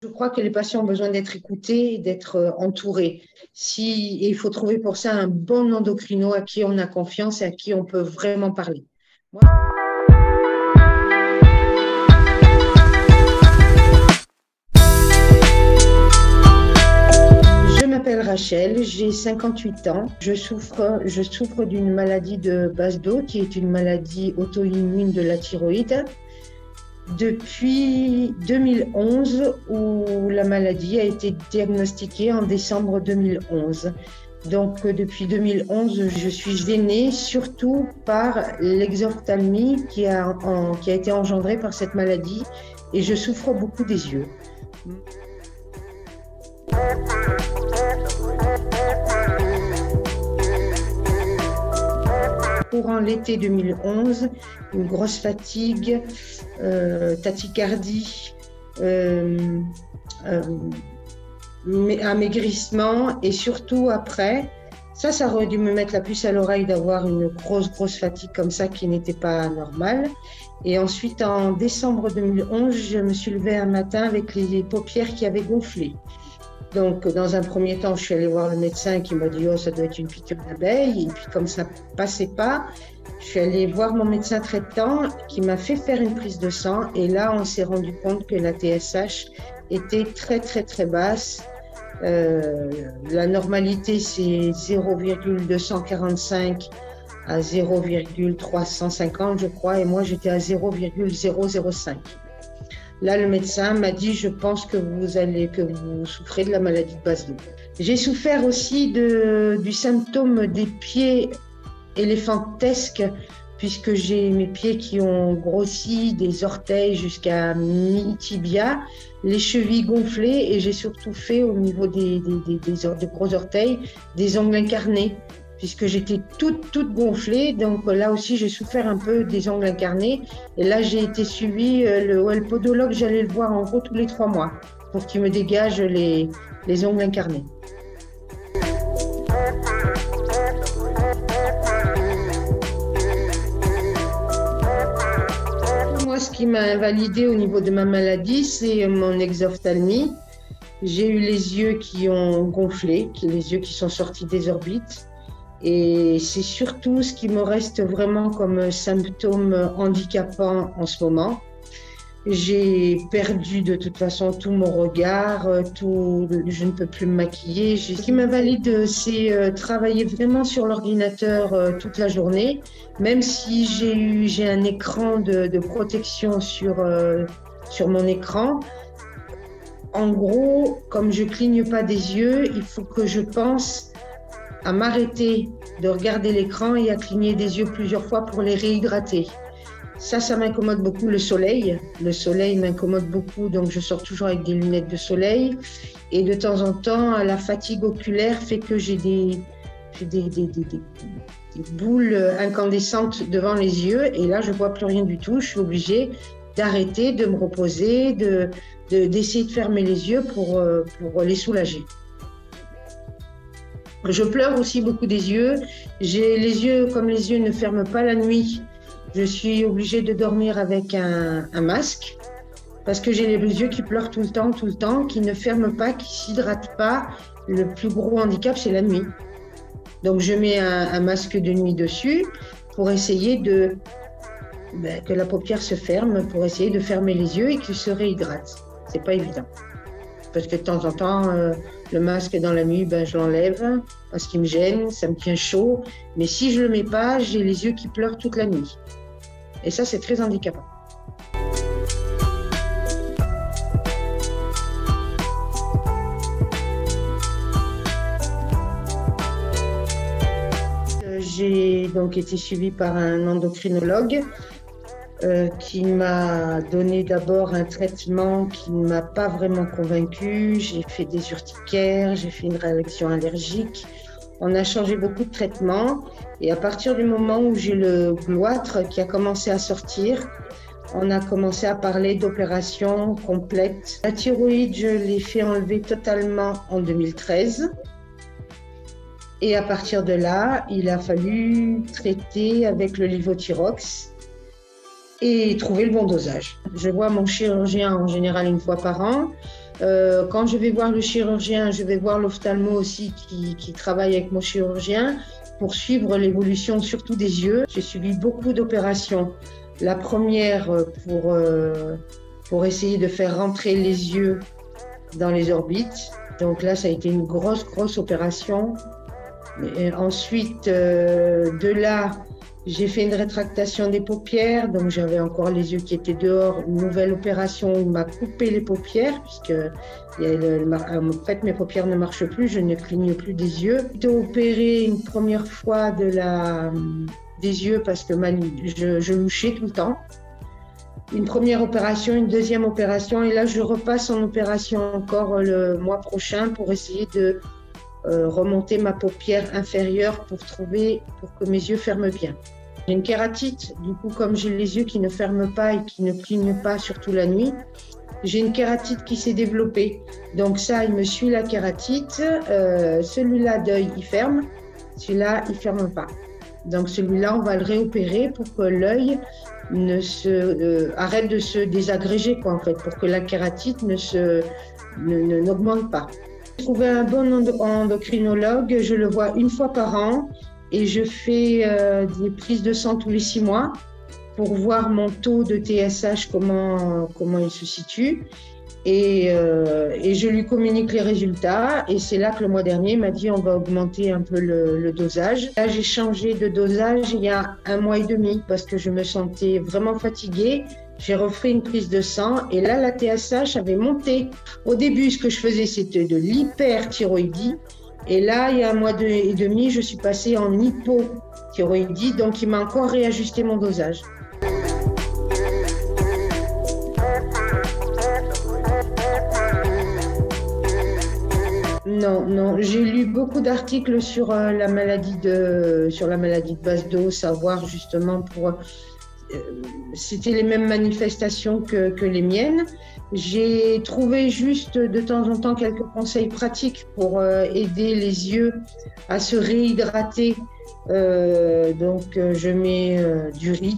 Je crois que les patients ont besoin d'être écoutés, d'être entourés. Et il faut trouver pour ça un bon endocrino à qui on a confiance et à qui on peut vraiment parler. Moi, je m'appelle Rachel, j'ai 58 ans. Je souffre d'une maladie de base d'eau qui est une maladie auto-immune de la thyroïde. Depuis 2011, où la maladie a été diagnostiquée en décembre 2011. Donc, depuis 2011, je suis gênée surtout par l'exophthalmie qui a été engendrée par cette maladie et je souffre beaucoup des yeux. Courant l'été 2011, une grosse fatigue, tachycardie, amaigrissement et surtout après, ça aurait dû me mettre la puce à l'oreille d'avoir une grosse fatigue comme ça qui n'était pas normale. Et ensuite, en décembre 2011, je me suis levée un matin avec les paupières qui avaient gonflé. Donc, dans un premier temps, je suis allée voir le médecin qui m'a dit « Oh, ça doit être une piqûre d'abeille ». Et puis, comme ça ne passait pas, je suis allée voir mon médecin traitant qui m'a fait faire une prise de sang. Et là, on s'est rendu compte que la TSH était très basse. La normalité, c'est 0,245 à 0,350, je crois. Et moi, j'étais à 0,005. Là, le médecin m'a dit, je pense que vous souffrez de la maladie de base d'eau. J'ai souffert aussi du symptôme des pieds éléphantesques, puisque j'ai mes pieds qui ont grossi des orteils jusqu'à mi-tibia, les chevilles gonflées, et j'ai surtout fait au niveau des gros orteils des ongles incarnés, puisque j'étais toute gonflée. Donc là aussi, j'ai souffert un peu des ongles incarnés. Et là, j'ai été suivie, le podologue, j'allais le voir en gros tous les 3 mois pour qu'il me dégage les ongles incarnés. Moi, ce qui m'a invalidée au niveau de ma maladie, c'est mon exophthalmie. J'ai eu les yeux qui ont gonflé, les yeux qui sont sortis des orbites. Et c'est surtout ce qui me reste vraiment comme symptôme handicapant en ce moment. J'ai perdu de toute façon tout mon regard, je ne peux plus me maquiller. Ce qui m'invalide, c'est travailler vraiment sur l'ordinateur toute la journée, même si j'ai un écran de protection sur mon écran. En gros, comme je cligne pas des yeux, il faut que je pense à m'arrêter de regarder l'écran et à cligner des yeux plusieurs fois pour les réhydrater. Ça m'incommode beaucoup, le soleil. Le soleil m'incommode beaucoup, donc je sors toujours avec des lunettes de soleil. Et de temps en temps, la fatigue oculaire fait que j'ai des boules incandescentes devant les yeux. Et là, je ne vois plus rien du tout. Je suis obligée d'arrêter, de me reposer, d'essayer de fermer les yeux pour les soulager. Je pleure aussi beaucoup des yeux. Comme les yeux ne ferment pas la nuit, je suis obligée de dormir avec un masque parce que j'ai les yeux qui pleurent tout le temps, qui ne ferment pas, qui ne s'hydratent pas. Le plus gros handicap, c'est la nuit. Donc, je mets un masque de nuit dessus pour essayer que la paupière se ferme, pour essayer de fermer les yeux et qu'ils se réhydratent. C'est pas évident. Parce que de temps en temps, le masque dans la nuit, je l'enlève parce qu'il me gêne, ça me tient chaud. Mais si je ne le mets pas, j'ai les yeux qui pleurent toute la nuit. Et ça, c'est très handicapant. J'ai donc été suivie par un endocrinologue qui m'a donné d'abord un traitement qui ne m'a pas vraiment convaincue. J'ai fait des urticaires, j'ai fait une réaction allergique. On a changé beaucoup de traitements et à partir du moment où j'ai le goitre qui a commencé à sortir, on a commencé à parler d'opération complète. La thyroïde, je l'ai fait enlever totalement en 2013. Et à partir de là, il a fallu traiter avec le lévothyrox et trouver le bon dosage. Je vois mon chirurgien en général 1 fois par an. Quand je vais voir le chirurgien, je vais voir l'ophtalmo aussi qui travaille avec mon chirurgien pour suivre l'évolution surtout des yeux. J'ai suivi beaucoup d'opérations. La première pour essayer de faire rentrer les yeux dans les orbites. Donc là, ça a été une grosse opération. Et ensuite, de là, j'ai fait une rétractation des paupières. Donc j'avais encore les yeux qui étaient dehors. Une nouvelle opération, il m'a coupé les paupières puisque en fait, mes paupières ne marchent plus. Je ne cligne plus des yeux. J'ai été opérée une première fois des yeux parce que je louchais tout le temps. Une première opération, une deuxième opération, et là je repasse en opération encore le mois prochain pour essayer de remonter ma paupière inférieure pour que mes yeux ferment bien. J'ai une kératite, du coup comme j'ai les yeux qui ne ferment pas et qui ne clignent pas, surtout la nuit, j'ai une kératite qui s'est développée. Donc ça, il me suit la kératite, celui-là d'œil il ferme, celui-là il ferme pas. Donc celui-là, on va le réopérer pour que l'œil arrête de se désagréger, quoi, en fait, pour que la kératite n'augmente pas. J'ai trouvé un bon endocrinologue, je le vois une fois par an et je fais des prises de sang tous les 6 mois pour voir mon taux de TSH, comment il se situe. Et je lui communique les résultats et c'est là que le mois dernier il m'a dit on va augmenter un peu le dosage. Là j'ai changé de dosage il y a 1 mois et demi parce que je me sentais vraiment fatiguée. J'ai refait une prise de sang et là la TSH avait monté. Au début ce que je faisais c'était de l'hyperthyroïdie et là il y a 1 mois et demi je suis passée en hypothyroïdie, donc il m'a encore réajusté mon dosage. Non, j'ai lu beaucoup d'articles sur la maladie de Basedow, savoir justement c'était les mêmes manifestations que les miennes. J'ai trouvé juste de temps en temps quelques conseils pratiques pour aider les yeux à se réhydrater. Donc je mets du riz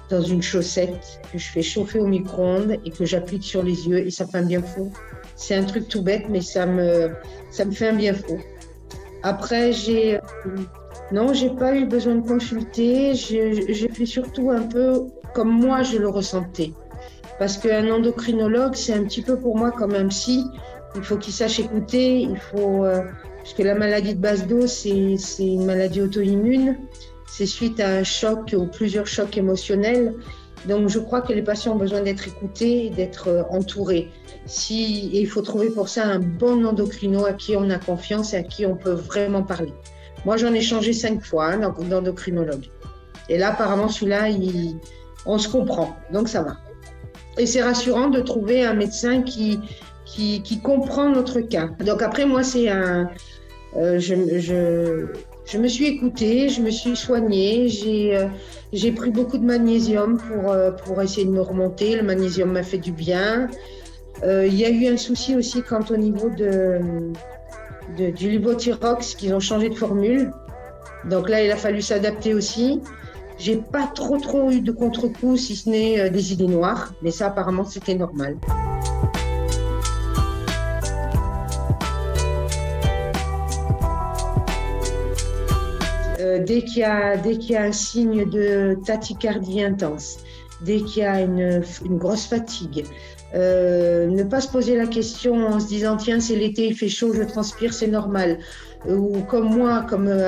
dans une chaussette que je fais chauffer au micro-ondes et que j'applique sur les yeux et ça fait un bien fou. C'est un truc tout bête, mais ça me fait un bien fou. Après, j'ai pas eu besoin de consulter. J'ai fait surtout un peu comme moi je le ressentais. Parce qu'un endocrinologue, c'est un petit peu pour moi comme un psy. Il faut qu'il sache écouter. Parce que la maladie de Basedow, c'est une maladie auto-immune. C'est suite à un choc ou plusieurs chocs émotionnels. Donc, je crois que les patients ont besoin d'être écoutés, d'être entourés. Et il faut trouver pour ça un bon endocrino à qui on a confiance et à qui on peut vraiment parler. Moi, j'en ai changé 5 fois d'endocrinologue. Et là, apparemment, celui-là, on se comprend. Donc, ça va. Et c'est rassurant de trouver un médecin qui comprend notre cas. Donc, après, moi, c'est je me suis écoutée, je me suis soignée, j'ai pris beaucoup de magnésium pour essayer de me remonter. Le magnésium m'a fait du bien. Il y a eu un souci aussi quant au niveau du Levothyrox, qu'ils ont changé de formule. Donc là, il a fallu s'adapter aussi. J'ai pas trop eu de contre-coup, si ce n'est des idées noires, mais ça, apparemment, c'était normal. Dès qu'il y a un signe de tachycardie intense, dès qu'il y a une grosse fatigue, ne pas se poser la question en se disant tiens c'est l'été, il fait chaud, je transpire, c'est normal. Ou comme moi,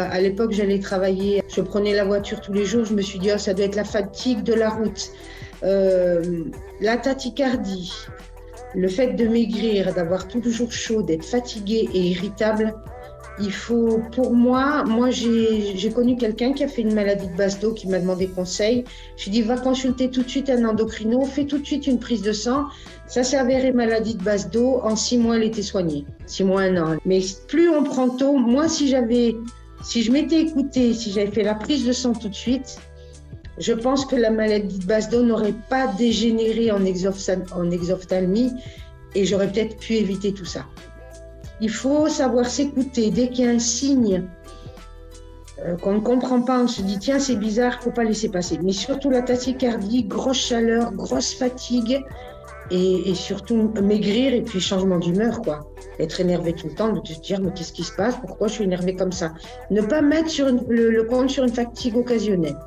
à l'époque j'allais travailler, je prenais la voiture tous les jours, je me suis dit oh, ça doit être la fatigue de la route. La tachycardie, le fait de maigrir, d'avoir toujours chaud, d'être fatigué et irritable, il faut, pour moi j'ai connu quelqu'un qui a fait une maladie de Basedow qui m'a demandé conseil. Je lui ai dit va consulter tout de suite un endocrino, fais tout de suite une prise de sang. Ça s'est avéré maladie de Basedow, en 6 mois elle était soignée, 6 mois, 1 an. Mais plus on prend tôt, moi si je m'étais écoutée, si j'avais fait la prise de sang tout de suite, je pense que la maladie de Basedow n'aurait pas dégénéré en exophthalmie et j'aurais peut-être pu éviter tout ça. Il faut savoir s'écouter. Dès qu'il y a un signe qu'on ne comprend pas, on se dit tiens c'est bizarre, il ne faut pas laisser passer. Mais surtout la tachycardie, grosse chaleur, grosse fatigue, et surtout maigrir et puis changement d'humeur, quoi. Être énervé tout le temps, de se dire mais qu'est-ce qui se passe? Pourquoi je suis énervé comme ça? Ne pas mettre le compte sur une fatigue occasionnelle.